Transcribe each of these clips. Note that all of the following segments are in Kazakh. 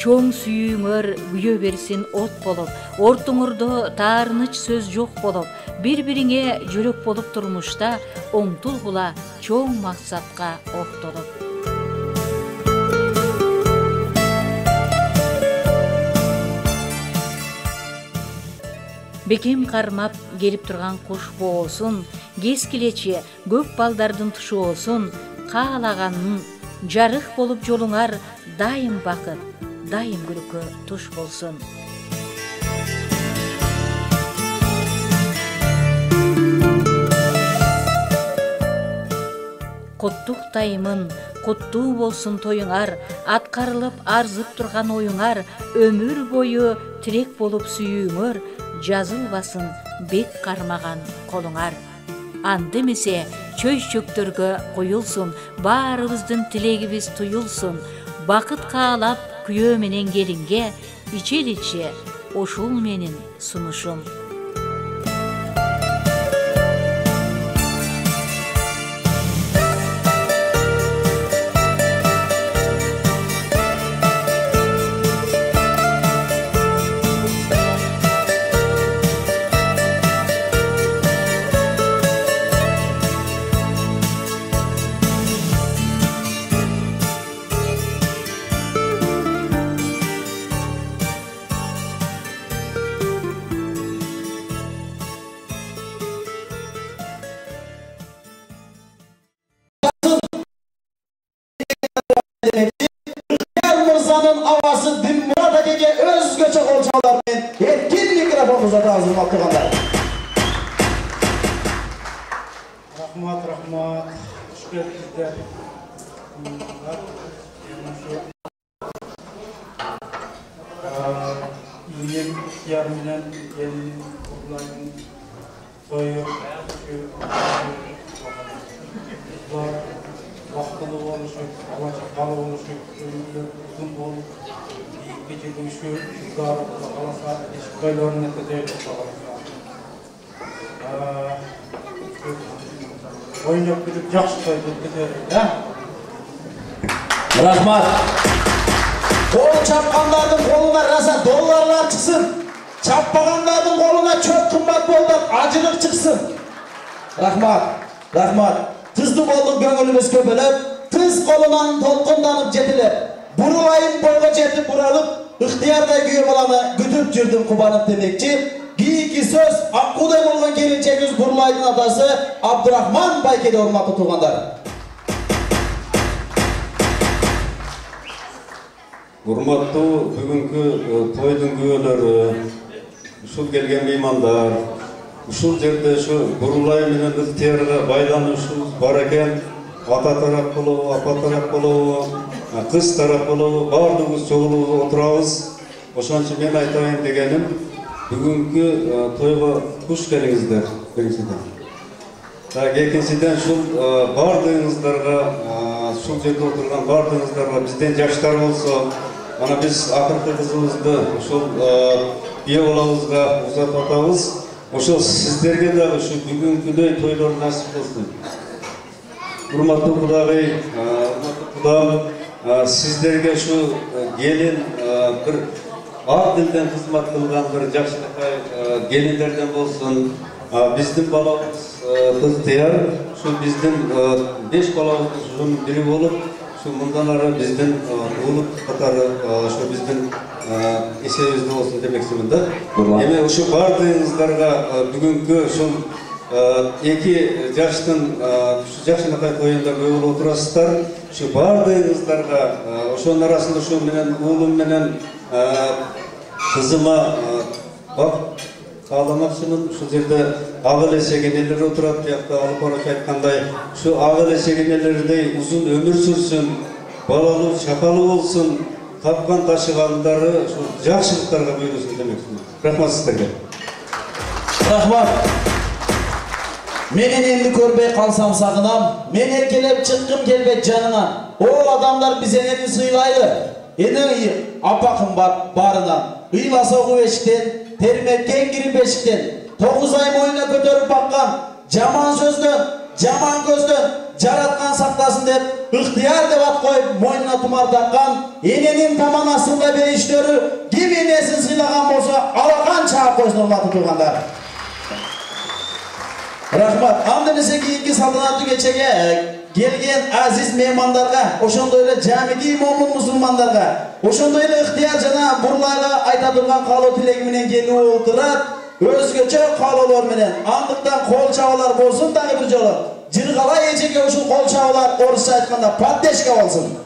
чоң сүйүүңөр күйө берсин от болуп, ортуңурда таарыныч сөз жок болуп, бири-бириңе жүрөк болуп турмушта оңтулгула чоң максатка октолуп. Бекем кармап келип турган куш боосун, кез килечи көп балдардын тушоосун, каалаганын жарык болуп жолуңар дайым бакыт, дайым күлкү туш болсун. Куттуктаймын, куттуу болсун тоюңар, аткарылып арзып турган оюңар, өмүр бою тирек болуп сүйүүңөр, жазылбасын бек кармаган колуңар. Анда эмесе чөйчөктөргө коюлсун, баарыбыздын тилегибиз туюлсун. Бакыт каалап күйөө менен келинге, ичеличе ушул менин сунушум. Mırza'nın avası Dinmurat Ake'ye özgöçe kolçalarının etkin mikrofonunuza hazır baktıganlar. Rahmat, hoş geldinizler. İlgin ihtiyarımdan gelin olayın soyu vaktılı oluşup, alacakalı oluşup, uzun olup, gece dönüşü, dar kalasa, eşik baylarının eteceği oyuncak bilip yaxşı koyduk gidelim, ha? Rahmat. Kol çapkanların koluna rasa dolarlar çıksın. Çapmaganların koluna çok kımbat boldan acılık çıksın. Rahmat. Tızlı bolluk gönlümüz köpelep, tız kolunan tolkundanıp jedilep, burulayın boyga jetip buralıp, ihtiyarda güyü balanı gütüp jirdim kubanıp demekçi. Giyiki söz, akkuday bolgan kelinçegimiz Burulaydın atası Abdurrahman Baykede ormakı tuğanlar. Урматтуу бүгүнкү тойдун күбөлөрү, ушул келген меймандар, ушул жерде ушу Бурулай менен ыктыярга байланышыбыз бар экен. Ата тарап болобу, апа тарап болобу, кыз тарап болобу, баардыгыбыз чогулуп отурабыз. Ошон үчүн мен айтайын дегеним, бүгүнкү тойго куш келиңиздер биринчиден. Экинчиден ушул баардыгыңыздарга, ушул жерде отурган баардыгыңыздарга бизден жаштар болсо, ана биз акыркы кызыбызды ушул бие балабызга узатып атабыз. Ошол сиздерге дагы ушу бүгүнкүдөй тойлор насип болсун. Урматтуу кудагый, кудам, сиздерге ушу келин бир ак дилден кызмат кылган бир жакшынакай келиндерден болсун. Биздин балабыз ыктыяр, ушу биздин 5 балабыздын бири болуп, мындан ары биздин улут катары ошо биздин эсебибизде болсун демекчимин да. Эми ушу баардыгыңыздарга бүгүнкү ушул 2 жаштын жакшынакай тоюнда көп болуп отурасыздар. Ушу баардыгыңыздарга ошонун арасында ушу менен уулум менен кызыма кааламакчымын. Ушул жерде ак эле сегенелер отурат, биякта алып барып айткандай, ушу ак эле сегенелердей узун өмүр сүрсүн, балалуу, чапалуу болсун, тапкан ташыгандары ушу жакшылыктарга буйрусун демекчимин. Рахмат сиздерге. Rahmat. Meni endi көрбөй калсам сагынам, мен эркелеп чыккым келбейт жаныңа. О адамдар биз энени сыйлайлы. Эне апа кымбат барынан, ыйла согу бешиктен, термеккен кирип бешиктен, 9 ай мойнуна көтөрүп баккан, жаман сөздөн, жаман көздөн, жараткан сактасын деп ыктыяр деп ат коюп мойнуна тумар таккан эненин таман астында бериштөрү ким энесин сыйлаган болсо алакан чаап койсун урматтуу туугандар. Рахмат. Анда эмесе кийинки салтанаттуу кечеге келген азиз меймандарга, ошондой эле жамиги момун мусулмандарга, ошондой эле ыктыяр жана Бурлайга айта турган каалоо тилеги менен келип отурат. Өзгөчө каалоолор менен андыктан кол чабуулар болсун дагы бир жолу. Жыргалай эжеге ушул кол чабуулар орусча айтканда поддержка болсун.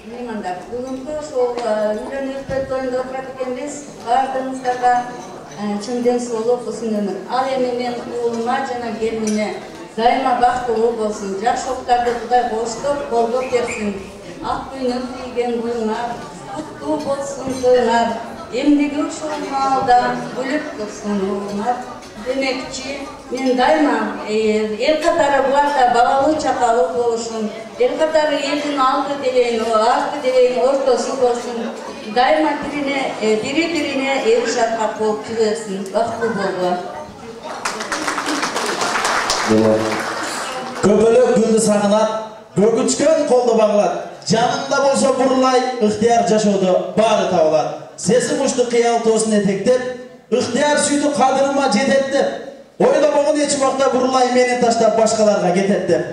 Меймандар, бүгүнкү ошол үйлөнүү тоюнда отурат экенбиз. Баардыгыңыздарга чын ден соолук, узун өмүр. Ал эми мен уулума жана келиниме дайыма бактылуу болсун. Жакшылыктарды Кудай коштоп, колдоп берсин. Ак күнү тийген буюңар, куттуу болсун тоюңар. Эмдиги ушул маалда бүлүп турсун уулуңар. Демекчи, мен дайыма эл катары буларда балалуу чакалуу болушун, эл катары элдин алды делейин, арты делейин ортосу болсун. Дайыма бири-бирине эл шаткат болуп жүрөсүн, бактылуу болгула. Көбөлөк гүлдү сагынат, көгүчкөн колдо багылат. Жанында болсо Бурлай ыктыяр жашоодо баары табылат. Сезим учту кыял тоосун этектеп, ыктыяр сүйдү кадырыма жетет деп, ойлобогон эч убакта Бурлай мени таштап башкаларга кетет деп.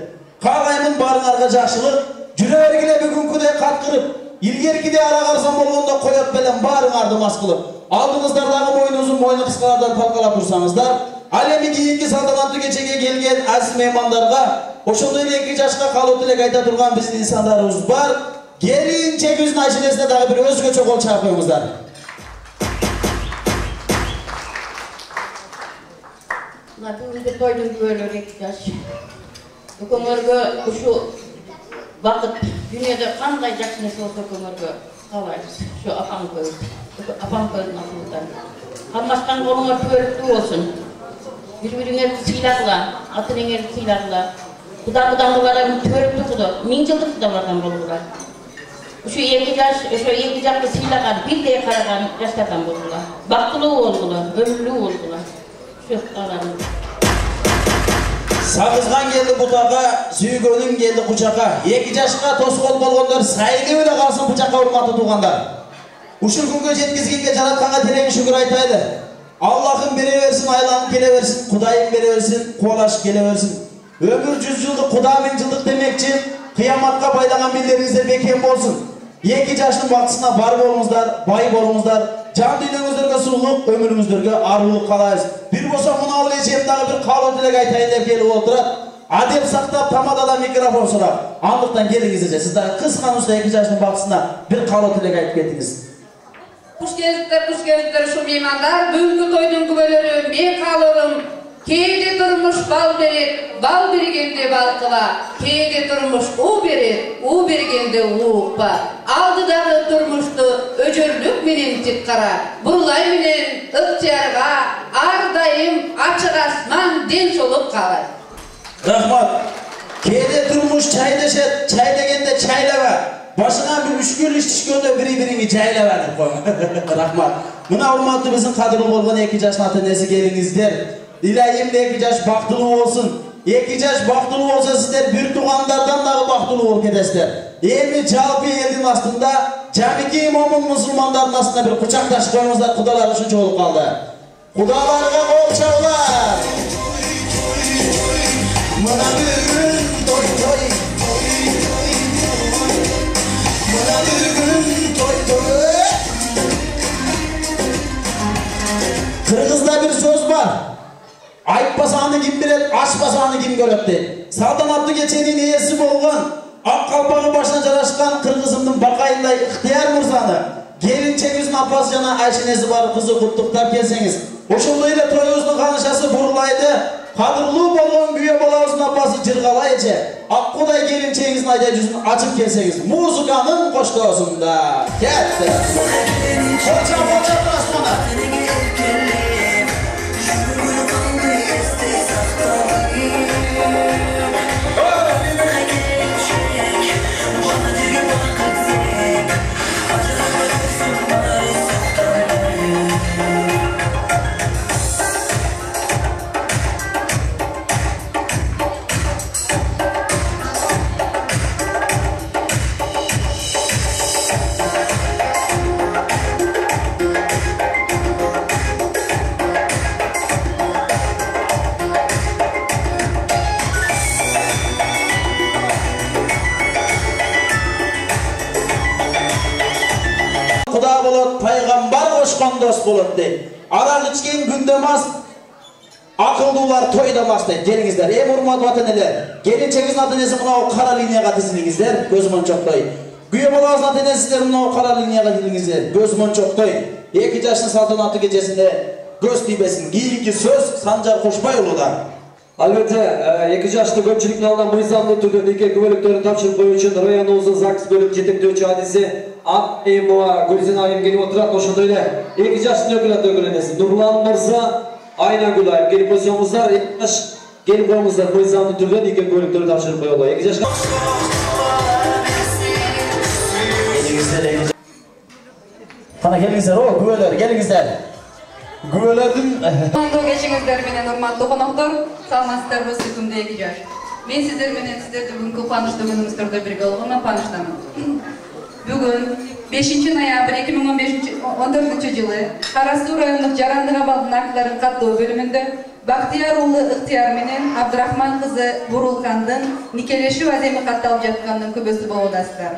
Каалаймын баарыңарга жакшылык, жүрө бергиле бүгүнкүдөй каткырып, илгеркиде ара карсан болгондо коёт белем баарыңарды мас кылып. Алдыңыздардагы мойнуңузун мойну кыскалардан талкалап турсаңыздар, ал эми кийинки салтанаттуу кечеге келген азиз меймандарга ошондой эле 2 жашка каалоо тилек айта турган биздин инсандарыбыз бар. Келинчегибиздин айшенесине дагы бир өзгөчө кол чаап коюңуздар. Бүгүнкү тойдун күбөлөрү 2 жаш. Көкөңөргө ушу бакыт дүйнөдө кандай жакшы нерсе болсо көкөңөргө каалайбыз. Ушу апаңкөлдүн акылынан. Камашкан колуңар күбөлүктүү болсун. Бири-бириңерди сыйлагыла, ата-энеңерди сыйлагыла. Кудагыларың төрүктүү кудо, 1000 жылдык кудалардан болгула. Ушу 2 жаш, ошо 2 жакты сыйлаган, бирдей караган жаштардан болгула. Бактылуу болгула, өмүрлүү болгула. Ушу кааларым. Сагызган келди бутага, сүйгөнүң келди кучакка. 2 жашка тоскоол болгондор сайылып эле калсын бучакка урматтуу туугандар. Ушул күнгө жеткизгенге жаратканга терең шүгүр айтайлы. Аллахым бере берсин, айланып келе берсин, Кудайым бере берсин, кубалашып келе берсин. Өмүр 100 жылдык, Куда 1000 жылдык демекчи, кыяматка байлаган милдериңиздер бекем болсун. 2 жаштын бактысына бар болуңуздар, бай болуңуздар. Жан дүйнөңүздөргө сулуулук, өмүрүңүздөргө арулук каалайбыз. Бир болсо мына ул эжем дагы бир каалоо тилек айтайын деп келип отурат. Адеп сактап тамадада микрофон сурап. Андыктан келиңиздер. Сиз дагы кысканучта 2 жаштын бактысына бир каалоо тилек айтып кеттиңиз. Куш келиптер ушул меймандар. Бүгүнкү тойдун күбөлөрү мен каалоорум. Кээде турмуш бал берет, бал бергенде балкыла. Кээде турмуш уу берет, уу бергенде уукпа. Алдыдагы турмушту өжөрлүк менен титкара. Бурлай менен ыктыярга ар дайым ачык асман ден соолук каалайт. Рахмат. Кээде турмуш чай дешет, чай дегенде чайлаба. Башыңа бир үшкөл иш түшкөндө бири-бириңи жайлаба деп коюң. Рахмат. Мына урматтуу биздин кадырлуу болгон 2 жаштын ата-энеси келиңиздер. Илайым 2 жаш бактылуу болсун. 2 жаш бактылуу болсо сиздер бир туугандардан дагы бактылуу болуп кетесиздер. Эми жалпы элдин астында жамики момун мусулмандардын астында бир кучакташып коюңуздар, кудалар ушунча болуп калды. Кудаларга кол чабуулар. Мына бүгүн той той. Мына бүгүн той той. Кыргызда бир сөз бар. Айтпаса аны ким билет, ашпаса аны ким көрөт дейт. Салтанаттуу кеченин ээси болгон, ак калпагы башына жарашкан кыргызымдын бакайындай ыктыяр мырзаны, келинчегибиздин апасы жана айшенеси бар кызы куттуктап келсеңиз, ошондой эле тоюбуздун канышасы Бурлайды, кадырлуу болгон күйөө балабыздын апасы Жыргалай эже, ак кудай келинчегибиздин айдай жүзүн ачып келсеңиз, музыканын коштоосунда кетти. to'ydamас bo'ladi deydi. Arak içken gündemas, akıllılar toydamaz deydi. Gelingizler, hurmatlı vataneler. Gelinçeğizin atanesi buna kara linyaga tizilingizler. Gözümün çoktoy. Güye balağızın atanesiler buna kara linyaga tizilingizler. Gözümün çoktoy. 2 yaşın saltanatı gecesinde göz tiybesin. Giyinki söz Sancar Koşbayolu'da. Albatta, 2 yaşlı köpçülükten alınan mıyzamlı türlü nike bölüklerini tapşırıp koyu için Royan Oğuz'un Zaks bölük jetektöçü hadisi Ak Eymoğa Gülzin Ayım gelip oturak koşunda öyle 2 yaşlı ökülenesi Nurlan Mırza Aynen Gülayım gelip pozisyonumuzlar 2 yaş gelip koyumuzlar mıyzamlı türlü nike bölüklerini tapşırıp koyuyorlar 2 yaşlı Bana gelingizler o güveler gelingizler. Güvelerdim. Ando geçingizler menen urmаттуу konoktor, саламатсыздар болсо күндө 2 жаш. Мен сиздер менен сиздерди бүгүнкү кубанычтуу күнүңүздөрдө бирге болгонума кубанычтамын. Бүгүн 5-ноябрь 2014 жылы Кара Суу райондук жарандык абалдын актыларын каттоо бөлүмүндө Бактияр уулу Ыктыяр менен Абдырахман кызы Бурулкандын никелешүү аземи катталып жаткандын күбөсү болуп атасыздар.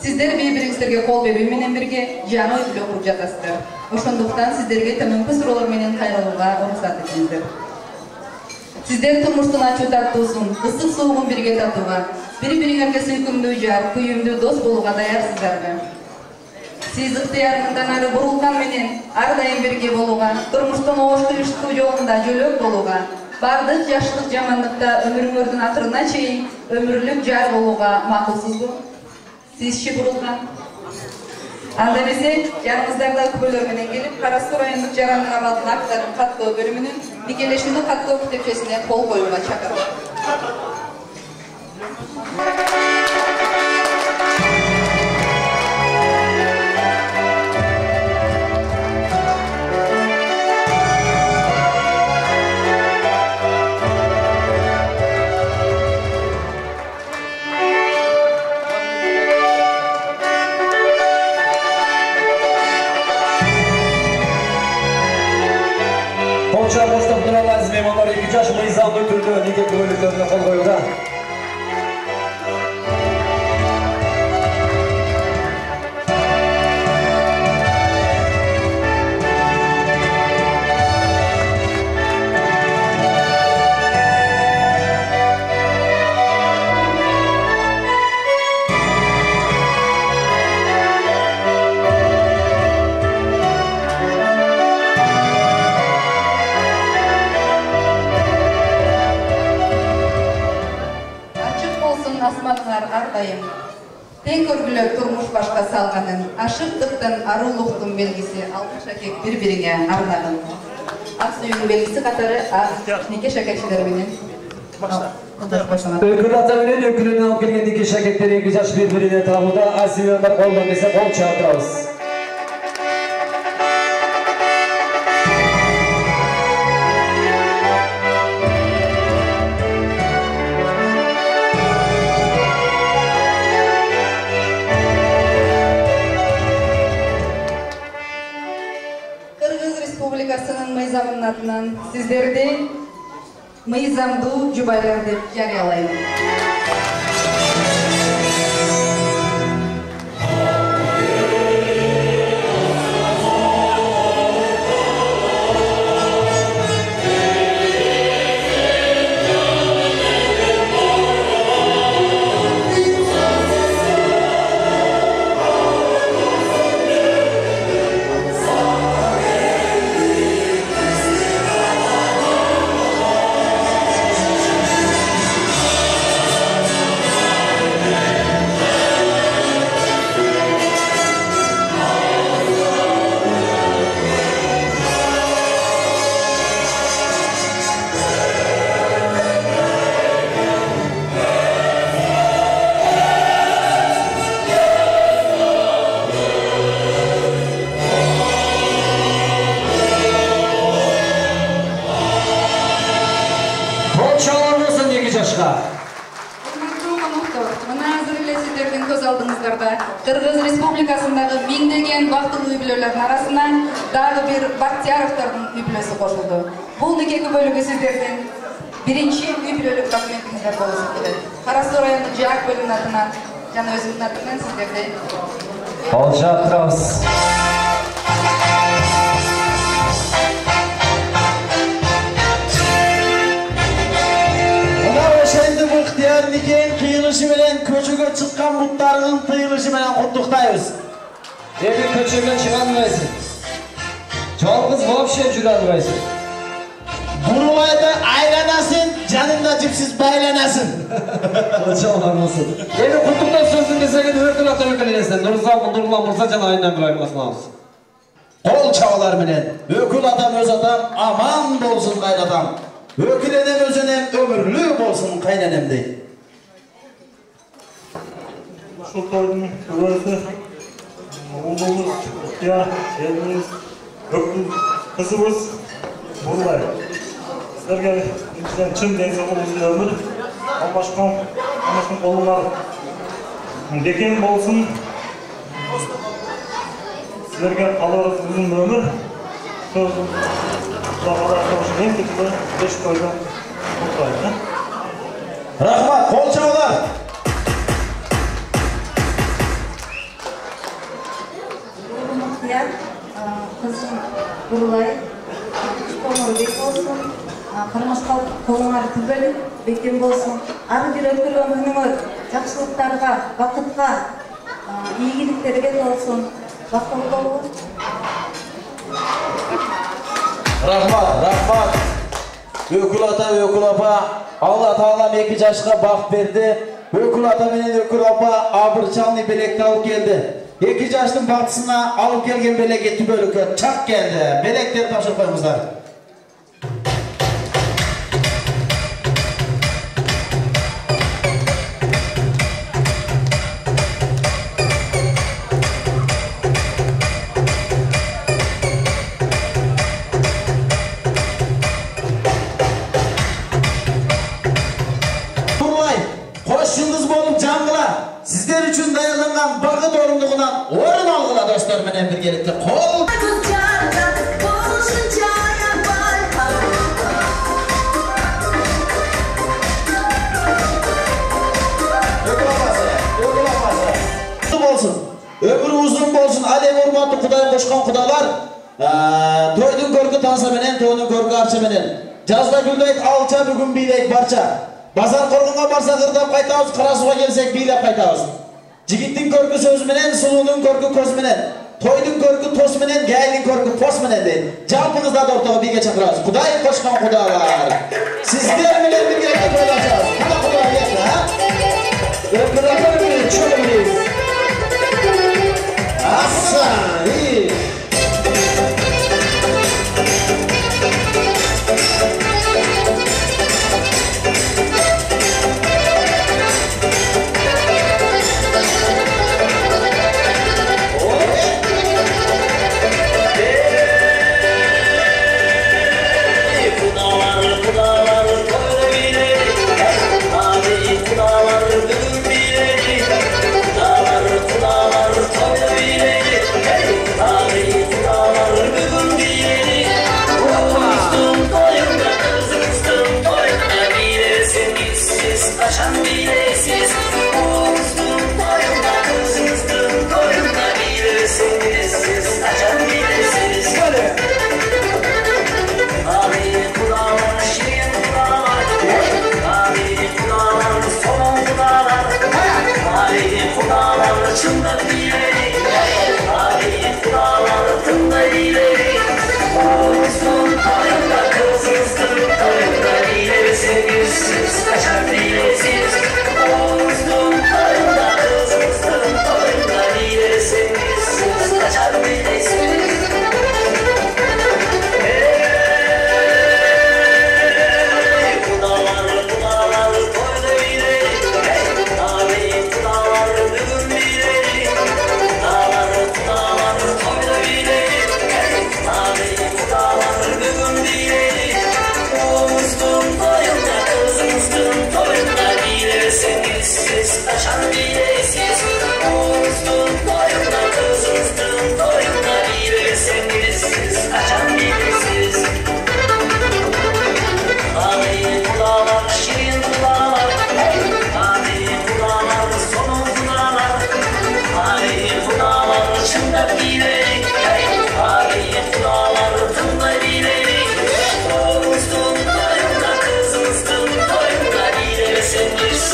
Сиздер бири-бириңиздерге кол берүү менен бирге жаңы үй бүлө куруп жатасыздар. Ошондуктан сиздерге төмөнкү суроолор менен кайрылууга уруксат этиңиздер. Сиздер турмуштун ачуу тартуусун, ысык суугун бирге татууга, бири-бириңерге сүйкүмдүү жар, күйүмдүү дос болууга даярсыздарбы? Сиз Ыктыяр мындан ары Бурулкан менен ар дайым бирге болууга, турмуштун ооштуруштуу жолунда жөлөк болууга, бардык жакшылык жамандыкта өмүрүңөрдүн акырына чейин өмүрлүк жар болууга макулсузбу? Сизчи Бурулкан? Анда эмесе, жаныңыздагы күбөлөр менен келип, Кара Суу райондук жарандык абалдын актыларын каттоо бөлүмүнүн никелешүүнү каттоо китепчесине кол коюуга чакырам. Konuşan boşluk duralazı memonlar 2 yaş mıyzamlı türlü nike bölüklerine kol koyuda. Asmanlar ardayım. Тең көргүлөр турмуш башка салганын, ашыктыктын, арулуктун белгиси алтын шакек бири-бирине арнаган. Ак сүйүүнүн белгиси катары нике шакекчилер менен Өкүл ата менен өкүлүнөн алып келген нике шакектер 2 жаш бири-бирине табууда асүйөндөр колдон десе кол чаптырабыз. Мыйзамдын атынан сиздерди мыйзамдуу жубайлар деп жарыялайм. Кыргыз Республикасындагы миңдеген бактылуу үй-бүлөлөрдүн арасына дагы бир Бактияровдордун үй-бүлөсү кошулду. Бул никеги бөлүгү сиздердин биринчи үй-бүлөлүк документиңиздер болушу керек. Кара Суу райондук ЖАК бөлүмүнүн атынан жана өзүмдүн атымдан сиздерди Алжаттырабыз. Sizler nikahın kıyılışı bilen köçüge çıkan mutlarının tıyılışı bilen kutluktayız. Evi köçüge çıkanmayısın. Çalgız vapşe cüranmayısın. Burulayda aylanasın, canında cipsiz baylanasın. Çalgız evi kutluktan sözün desegen ördün ata ökülünesin. Nurullah Mursa can ayından bir ayırmasını alsın. Kol çağlar bilen, ökül adam öz adam, aman bolsun kaynatam. Ökülenem özünem, ömürlü bolsun kaynanem deyip. Şu toydun kıvırsı, oğlumuz, ya, elimiz, ökül, kızımız, burulay. Sizlerge bizden çın denizliğimizin ömür, Allah'ın kolunlar deken bolsun. Sizlerge kalırız uzun ömür. Dağlar koşun en kötü 5 toydan mutlaydı. Rahmat, kol çağlar. Muhtiyar, kızım Burulay, kolları bek olsun, kırmızı kolları tübeli, bekim olsun. Arı bir ömür ömrünü жақсылықтарға, бақытқа, игіліктерге толсын. Бақытты болу. Rahmat. Ökül ata, ökül apa, Allah Tağlam 2 yaşqa bak verdi. Ökül ata menen ökül apa abırçanlı belekte alıp geldi. 2 yaşın batısına alıp gelgen belek tübölükü çak geldi. Belekleri taşır koymuzlar. Sizler için dayanılan bakı doğruluğundan orun algıla dostlar menen birgelikte kol. Ömrü uzun bolsun, alem urmatı Kuday'a koşkan kudalar. Toydun görgü tansa menen, toydun görgü arça menen. Жазда güldeyik alça, bugün biyleyik barça. Bazar korkunga barsa kırdap kaytağız, karasuğa gelsek biylep kaytağız. Jigittin körkü söz menen, sulunun körkü köz menen. Toydun körkü tos menen, gaylin körkü pos menen deydi. Jalpınızda da ortağı birge çakırağız. Kuday koşkan kudalar. Sizler menen birge koyacağız. Kuda geldi ha? Öpüratör menen çölümdeyiz. Aslan, iyi.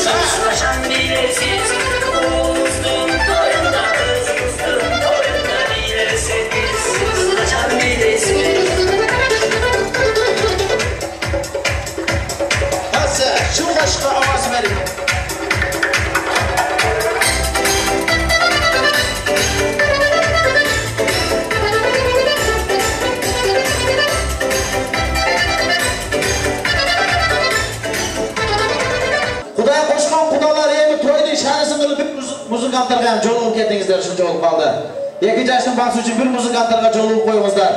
Sen aşka avaz verin. Kuday koşkan kudalar yemi toydu şanısını kılıp bir muzikantarga jolup kettingizler şuncha olup kaldı. 2 yaşın baksı üçün bir muzikantarga jolup koyuңuzдар.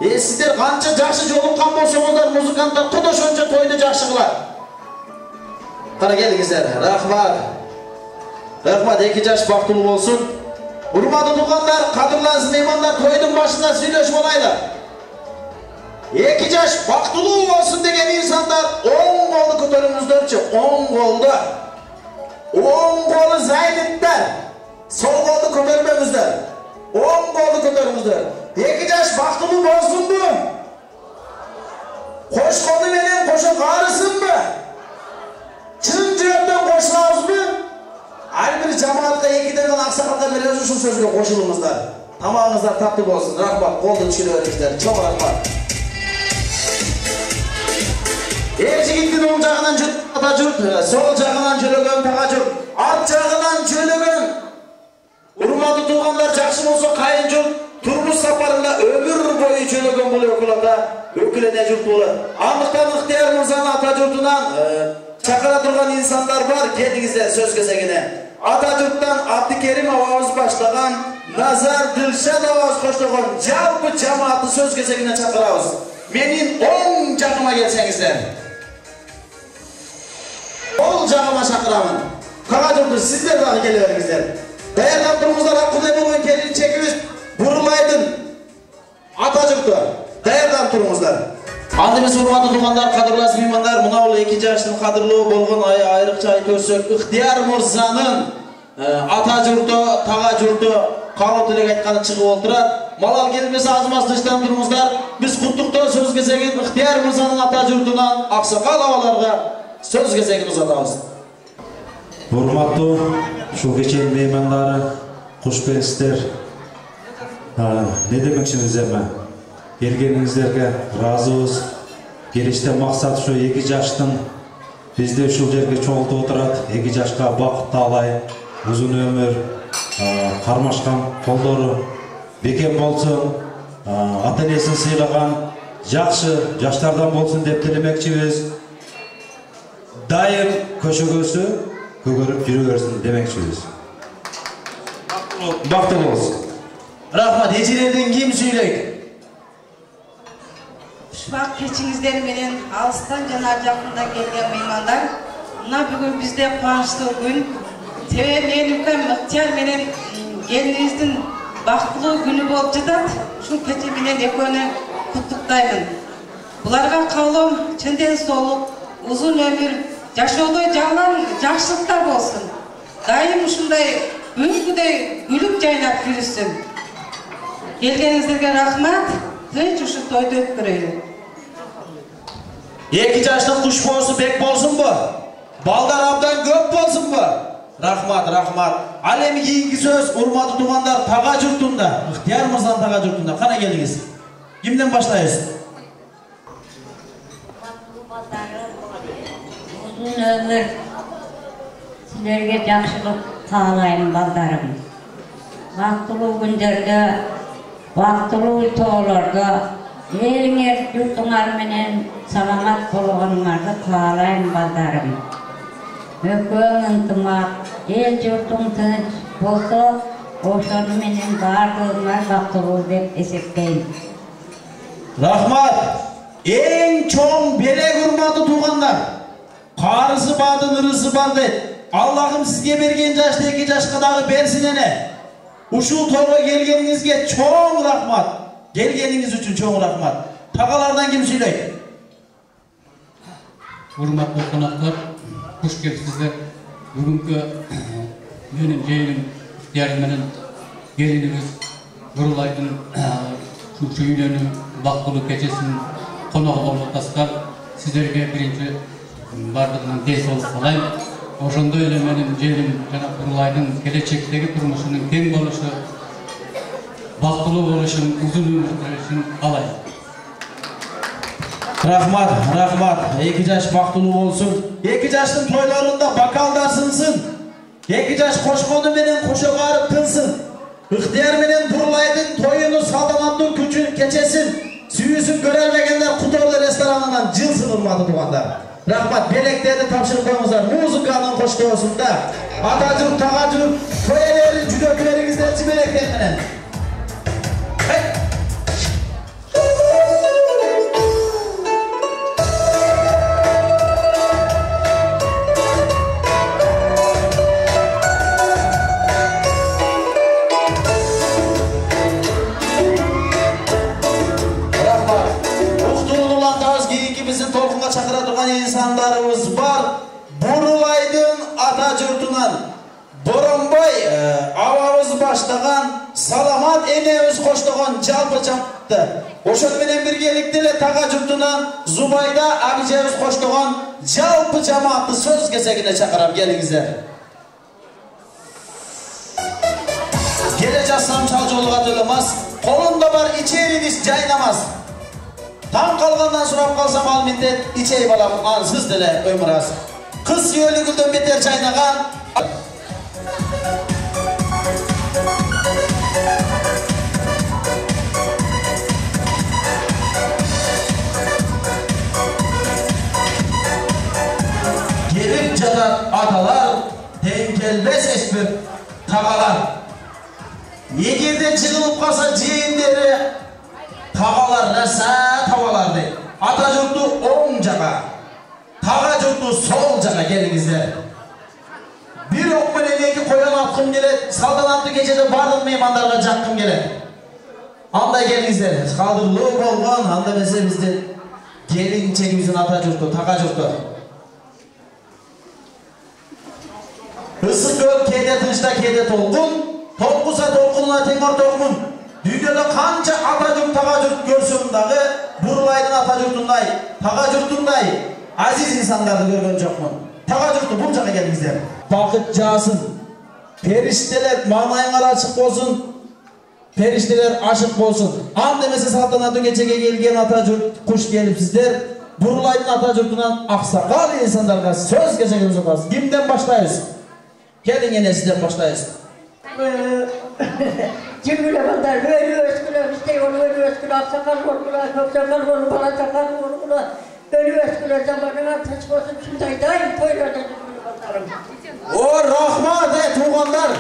Sizler kança жақсы жолуккан болсоңуздар, музыканттар куда ошончо тойду жакшы кылат. Кара келиңиздер. Рахмат. Рахмат, 2 жаш бактылуу болсун. Урматтуу туугандар, кадырлуу меймандар, тойдун башында сүйлөшүп алайлы. 2 жаш бактылуу болсун деген инсандар 10 колду көтөрүңүздөрчү, 10 колду. 10 колу зайниттер. Сол колду көтөрбөңүздөр. 10 koldu kötörüңүздөр. 2 жаш бактылуу болсунбу? Кошкону менен кошо карысынбы? Чын жүрөктөн кошулабызбы? Ар бир жамаатка 2ден гана аксакалга беребиз, ушул сөзгө кошулуңуздар. Тамагыңыздар таттуу болсун. Рахмат, колду түшүрө бериңиздер. Чоң рахмат. Жигиттин оң жагынан ата журт, сол жагынан жөлөгөн тага журт, арт жагынан жөлөгөн. Урматтуу туугандар, жакшы болсо кайын журт турмуш сапарында өмүр бою жөнөгөн бул өкүлөне журт болот. Андыктан Ыктыяр мырзанын ата журтунан чакыра турган инсандар бар, келиңиздер сөз кезегине. Ата журттан Абдикерим абабыз баштаган, Назар Дилшат абабыз коштогон жалпы жамаатты сөз кезегине чакырабыз. Менин оң жагыма келсеңиздер. Ол жагыма чакырамын. Кага журту сиздер дагы келе бериңиздер. Даярдап туруңуздар, Аккудай болгон келинчегибиз Бурулайдын ата журту. Даярдап туруңуздар. Анда эмес урматтуу туугандар, кадырлуу меймандар, мына бул 2 жаштын кадырлуу болгон айрыкча айтып Ыктыяр мырзанын ата журту, тага журту кабыл тилек айтканы чыгып отурат. Малал келбесе азмас тыштан туруңуздар. Биз куттуктоо сөз кезегин Ыктыяр мырзанын ата журтунан аксакал абаларга сөз кезегин узатабыз. Урматтуу ушул кеченин меймандары, куш келиңиздер. Не демекчимиз эми? Келгениңиздерге ыраазыбыз. Келиште максат ушу 2 жаштын бизди ушул жерге чогултуп отурат. 2 жашка бакыт таалай, узун өмүр, кармашкан колдору бекем болсун, ата энесин сыйлаган жакшы жаштардан болсун деп тилемекчибиз. Дайым көчөгөсү көгөрүп жүрө берсин демекчибиз. Бактылуу болсун. Рахмат, эжелерден ким сүйлөйт? Ушбак кечиңиздер менен алыстан жана жакындан келген меймандар, мына бүгүн бизде кубанычтуу күн. Себеби мен укам Ыктыяр менен келиниңиздин бактылуу күнү болуп жатат. Ушул кече менен экөөнү куттуктаймын. Буларга каалоом чынден соолук, узун өмүр, жашоодо жалган жакшылыктар болсун. Дайым ушундай бүгүнкүдөй күлүп жайнап жүрүшсүн. Келгениңиздерге рахмат. Тынч ушу тойду өткөрөйлү. 2 жаштын кушбоосу бек болсунбу? Балдар абдан көп болсунбу? Рахмат, рахмат. Ал эми кийинки сөз урматтуу туугандар тага журтунда, Ыктыяр мырзанын тага журтунда. Кана келиңиз. Кимден баштайбыз? Uzun ömür sizlerge жақсылық каалайм балдарым. Бактылуу күндөрдө, бактылуу тоолордо элиңер журтуңар менен саламат болгонуңарды каалайм балдарым. Өкөөң ынтымак, эл журтуң тынч болсо, ошону менен баардыгыңар бактылуу деп эсептейм. Рахмат. Эң чоң белек урматтуу туугандар. Карысы бардын ырысы бар дейт. Аллахым сизге берген жашты 2 жашка дагы берсин эне. Ушул тойго келгениңизге чоң рахмат. Келгениңиз үчүн чоң рахмат. Тагалардан ким сүйлөйт? Урматтуу коноктор, куш келипсиздер. Бүгүнкү менин жыйыным Ыктыяр менен келинибиз Бурулайдын ушул үйлөнүү бактылуу кечесинин коногу болуп атасыздар. Сиздерге биринчи бардыгынан тез болуп калайм. Ошондой эле менин желим жана Бурулайдын келечектеги турмушунун тең болушу, бактылуу болушун, узун өмүр сүрүшүн каалайм. Rahmat, rahmat. 2 yaş baktulu olsun. 2 yaşın toylarında bakaldarsınsın. 2 yaş koşkonu menen koşa bağırıp tılsın. İhtiyar menen Burulaydın toyunu saltanatlı küçün keçesin. Süyüsün görelmegenler Kutorlu restoranından cılsın urmadı tuğanlar. Rahmat, beleklerdi tapşırıp koyumuzlar. Muzikanın koştuğusunda Atacılık, tağacılık, toyelerin cüdöklerinizden çimeleklermenen. Çakıra durgan insanlarımız var. Burulaydın Atacurtu'ndan Boronboy avavız başlagan Salamat enemiz koştuğun jalpı çaptı. Oşun menen birgelikte Tağacurtu'ndan Zubayda abicemiz koştuğun jalpı cemaatı söz kesegine çakıram gelingizler. Gele jassam çalcılığa dölemez. Kolunda var içeri caynamaz. Tam kalgandan sorap kalsam al mindet, içey balam ansız dile ömüraz. Kız yölü gülden beter çaynagan. Gelip cadar atalar, tenkelbes esbir tağalar. Yegerde çıkılıp kalsa cihinderi tağalar rasa tavalardı. Atacurtu oң jaga, Tağacurtu sol jaga gelingizler. Bir ok menen 2 koyan atqım gelet, saltanatlı gecede bardıq meymanlarga jakkım gelet. Андай gelingizler. Kadırlı bolgan, anda mesela bizde gelinçegimizin Atacurtu, Tağacurtu. Isık göl kede tınçta kede tolgun, tolkusa tolkununa tengor tokmun. Dünyada kança Atacurt, Tağacurt görsün dağı, Burulaydın Atacurt'unday, Tağacurt'unday aziz insanlardı görgön jokmun. Tağacurt'u bu jaga gelingizler. Bakıt jasın, perişteler manayыңар açık bolsun, perişteler aşık bolsun. An demese saltanatlı gecege gelgen Atacurt kuş gelipsizler. Burulaydın Atacurt'undan aksakal insanlarga söz geçegimiz olmaz. Kimden başlayız? Gelin yine sizden başlayız. Cimrile bandar, ölü ösküle, işte onu ölü ösküle, aksakal olgula, köksakal olgula, balacakal olgula, ölü ösküle zamanına taşmasın, şunday daim toylarda cimrile bandarım. O rahmat tuğanlar.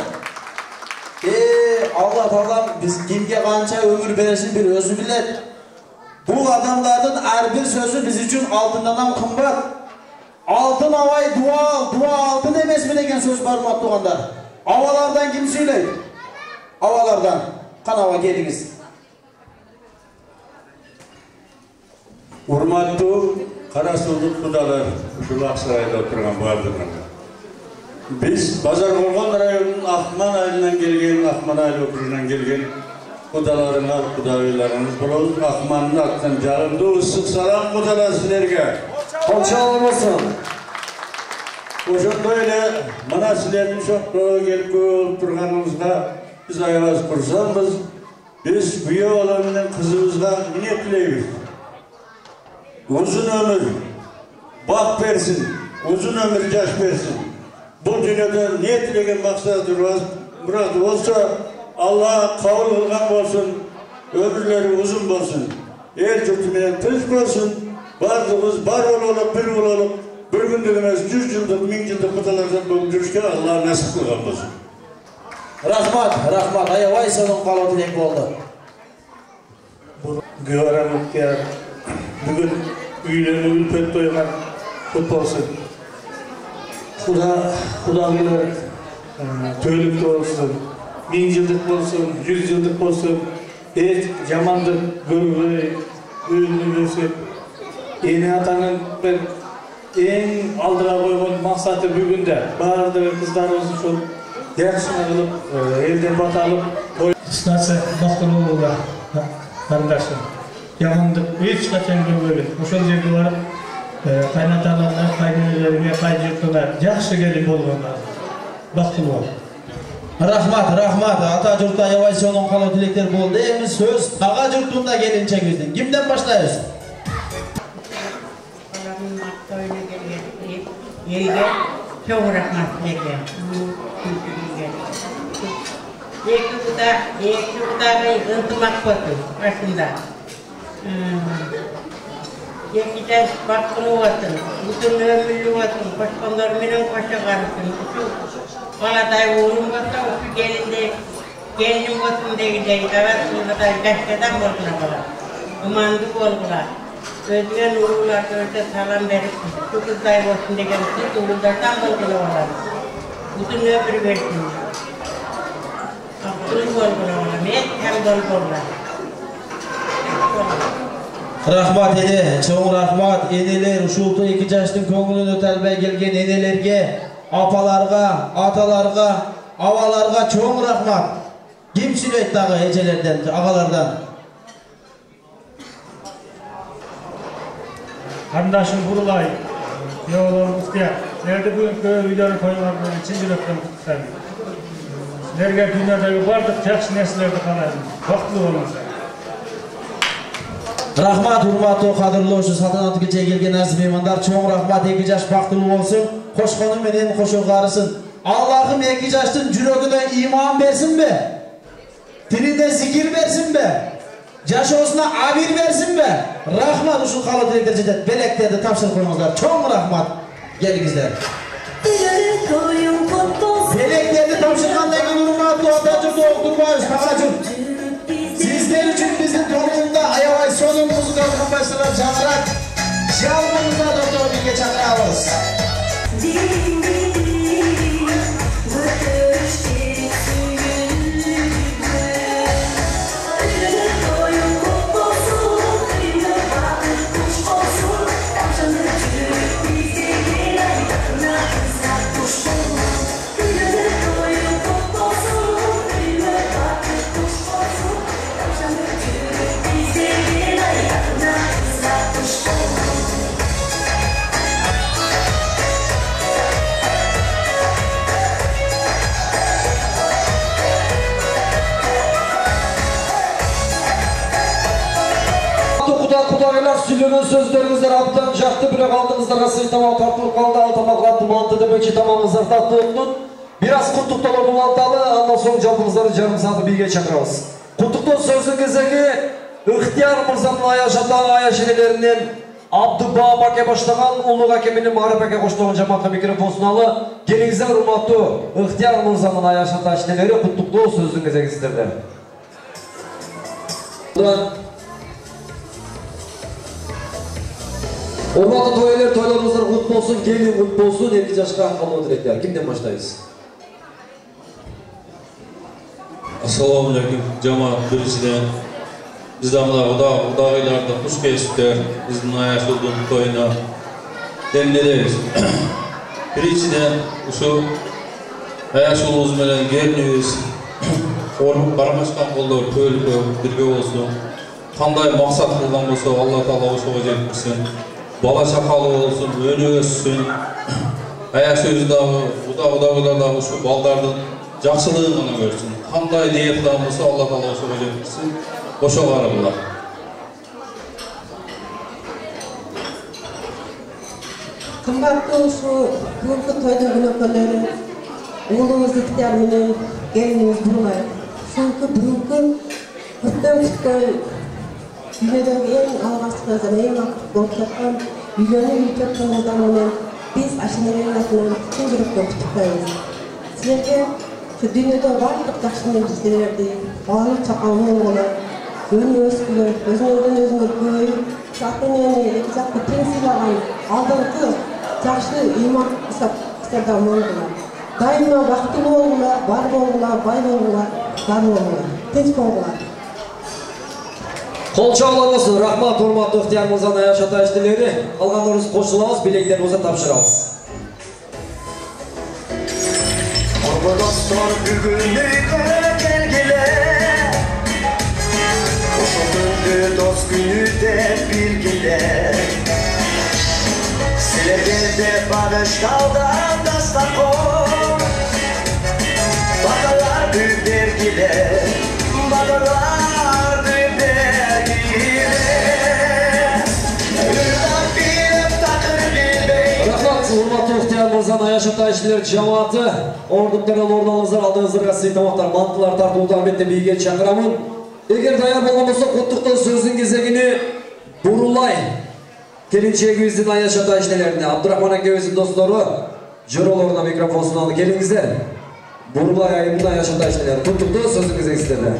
Allah Tağlam biz kimge kança ömür beresin bir özü bilet. Bu adamların her bir sözü biz için altından kımbat. Altın havay dua al, dua altın emes mi degen söz var mı tuğanlar? Avalardan kim söyleydi? Avalardan. Kanava geliniz. Urmatlı Karasulluk kudalar uşul Aksaray'da oturgan bardırlar. Biz Bazar Bolgon rayonunun Akman ayından gelgen, Akman aylı okurundan gelgen kudalarına, kudavilarınız boluz. Akman'ın aktan jarımdı ısık salam kudalar sizlerge. Konuşalım olsun. Oşunda öyle mana sizlerin şokluğu gelip turganımızda biz ayağız kursanız biz büyü olanının kızımızdan niyetleyimiz. Uzun ömür bak versin, uzun ömür yaş versin. Bu dünyada niyetleyen maksadı murat olsa Allah'a kabul kılgan olsun, ömürleri uzun olsun. El cürtümüne tız olsun, bardığımız bar olalım, bir olalım. Bir gün demez 100 yıldır, 1000 yıldır kıtalardan döndürüşken Allah nasip kılgan olsun. Rahmat, ayavay sonun kalı dilek oldu. Güvaramık ya, bugün üylerini ülpet doyulan kut olsun. Kudagiler töylükte olsun, 1000 yıllık olsun, 100 yıllık olsun, hiç jamandık, ürünü görsün. Yeni atanın ben en aldıra koygan maksatı bugünde bardı kızlarımız şu yaxşına kılıp, elden bata alıp ısnatsa baktırma olur kardeşim. Yamandık hiç kaçan görmeli. Oşol жерге барып, kaynatalarına, kaynelerine, kaycırtına yaxşı gelin bolganlar. Baktırma. Rahmat. Atacurt'ta ayavay sonun kalı dilekler boldu. Emiz söz Tağacurt'unda gelinçegimizden. Kimden başlayız? elge çok rahmat dileyim. Iki budağı ıntımak koydu başında. Yekide bakılı olsun, bütün ömürlü olsun, koşkanlar benim koşa karışsın. Şu Kaladay oğlum olsa, şu gelinim olsun deyince, evet, Kaladay gazeteden olsun kadar. Umandık oldular. Özgen uğurlar görse salam verip, şu kızday olsun degen, siz uğurlardan oldular. Bütün ömür versin. Akıllı oldular, hem doldular. Rahmat ede, çoğun rahmat eneler, uşultu 2 yaştın köngülünü ötelbey gelgen enelerge, apalarga, atalarga, avalarga çoğun rahmat. Kim süleyt dağı ecelerden, ağalardan? Kardeşim Burulay, yollarımız diye. Nerede bugün köy videonu koyularından için yürekten kutlarım. Sizlerge dünyadaki vardık yakşı nesillerde kalayım. Vakti olmasa. Rahmat, hurmatlı, kadırlı olsun, saltanatı gece gelgen aziz meymanlar, çoğun rahmat, 2 yaş baktılı olsun, koşkanı menen koşu karısın. Allah'ım 2 yaştın cürogüne iman versin be, dilinde zikir versin be, yaşosuna abir versin be. Rahmat uşul kalı dilekler cedet, beleklerdi tapşır koyunuzlar, çoğun rahmat, gelingizler. Beleklerdi tapşırkandan gün hurmatlı, otacı doğdurmayız, kakacım. Sizler için bizim toplumda ayavay sonun müzik arkadaşlar çağırarak canımıza Doktor Bilge çağırıyoruz. Kudaylar sülünün sözlerinizden aptan jaktı bile kaldığınızda siz tamam tartılıp kaldı altamaklar dumantı demek ki tamamınızlar tatlı olun. Biraz kutluktalar dumantalı ondan sonra caldığınızları yarım saatı bilge çakırız. Kutlukta sözünüzdeki İhtiyar Mırza'nın ayaşatan ayaşinelerinden Abdübağ Bak'a başlayan Ulu Hakeminin Mağrib Bak'a koştuğun cemaatı mikrofonsunu alı. Gelinizden hurmatlı İhtiyar Mırza'nın ayaşatan ayaşineleri kutlukta sözünüzdeki sizlerden. Hurmatlı toylar, toylarımızlar kutlu olsun, gelin kutlu olsun, 2 yaşka kalma dilekler. Kimden başlayız? Assalamu alaikum cemaat birisine. Bizden udağılarda kuş geçtikler, bizim ayaşıldığımız toyuna demleriz. Birisine şu ayaşılığımız bilen geliniz, Karamaskan kollar köylü birge olsun. Kanday maksat kılgan olsa Allah Teala hoşuma жеткirsin. Bala şakalı olsun, önü össün. Ayak sözü dağı, udağılardağı şu baldardın жақсылығын көрсін. Қандай ниет болса Алла Тағала ошоға жеткізсін. Ошо барыңдар. Қымбатты ушу бүгүнкү тойдун күнөкөлөрү уулуңуз Ихтияр менен келиниңиз Бурулай. Ушунку бүгүнкү көптөн күткөн дүйнөдөгү эң алгачкы жана эң акыркы болуп жаткан үйлөнүү үлчөткөнүңүздар менен биз ашенелердин атынан чын жүрөктөн куттуктайбыз. Силерге şu dünyada bardıq yaxşı nefislerdi, bağlı çakalını olan, önü özgürler, özünlerden özünler koyup, zaten yani ekizaklı tensilagan, aldırkı, yaxşı iman istabdan oldular. Daima vaktili oldular, var oldular, bay oldular, dar oldular, tez oldular. Kol çağlarınızı, rahmat, hurmatlı İhtiyar Mırza'nın yaşata işleri, kalganlarınızı koşulamaz, bileklerinize tapşıralım. Dostlar bugünlükle gelgiler, Koşulduğu dost günü de bilgiler. Silergerde barış daldan dastan kor, Badalar büyük dergiler, Badalar büyük dergiler. Rahmat, hurmatlı İhtiyar Алтынжан Мырзан Аяшата işçiler cemaati orduklardan ordanızlar aldığınızlarga sый tamaqlar, mantılar tartуудан бетте бийге чакырамын. Эгер даяр болгон болсо куттуктоо сөздүн кезегини Бурулай келинчегибиздин Аяшата işçilерine Абдурахман акебиздин достору жоролоруна микрофон суналы. Келиңиздер. Бурулай айымдын Аяшата işçileri куттуктоо сөздүн кезеги сиздерде.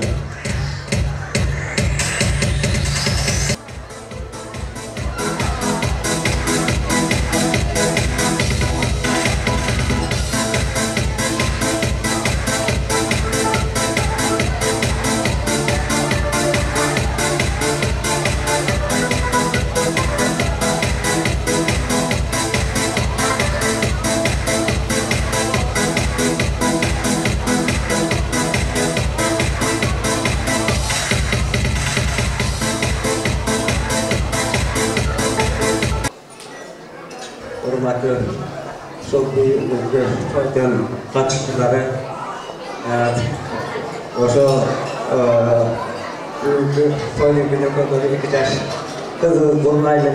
Hormatlı Soğuk Toydan katılımcıları Oşo Toydan günü konuları ikişer kızı bulmayla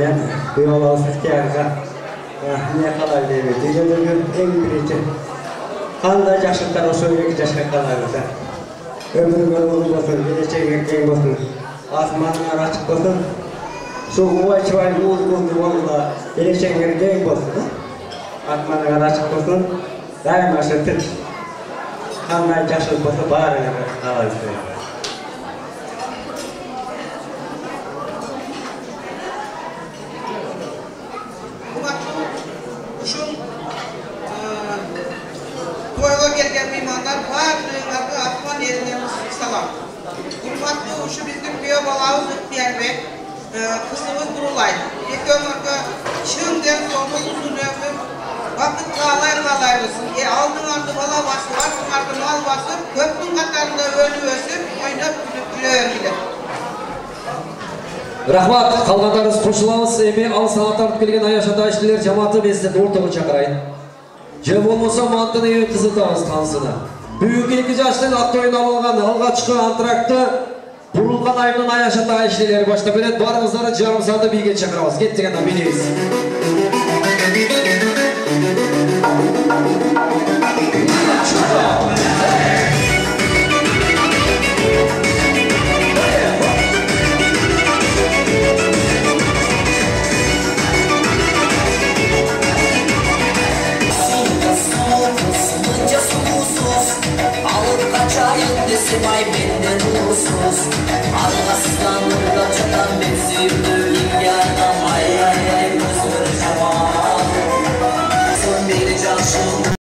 bir yol ihtiyarca ne kadar değil. Dünyanın en birinci kanda yaşlıklar o söyle ikişer kadarıysa ömrü olsun olsun, geleceğe olsun, asmanlar açık olsun. Soğuğa çıvay uzun olda geleceğin gen olsun. Atmanlar açık olsun. Daima şirket kanda yaşlık olsun bari kalaysa. Toyga gelgen mehmanlar barlığınlarga atman yerine salam. Hurmatlı uşu bizning kuya balabız İhtiyarbek, kızımız Burulay. Ekönörge çığından sonra uzun ömür vakit kalayımız. Aldığınardı bala bası, ardınardı mal bası, köptün katarında ölü ösüp, oynap gülevergiler. Rahmat, kalganlarınız koşulamız. Emeği al sanat tartıp kelgen Аяшата işçiler cemaati bezden ortağı çakırayın. Je bolmasa mantını evi kızıtağız kansını. Büyük iki yaştan at oyun alıngan alga çıkı antrakты Burulgan ayımın Аяшата işçileri başta beret barınızları jarım saatı bilge çakıramaz. Gettiğinden biliriz. Kaçayım desem ay benden uğursuz Algasızlanırda çatan ben sevdim yanam Ay ay ay gözleri caman Son bir can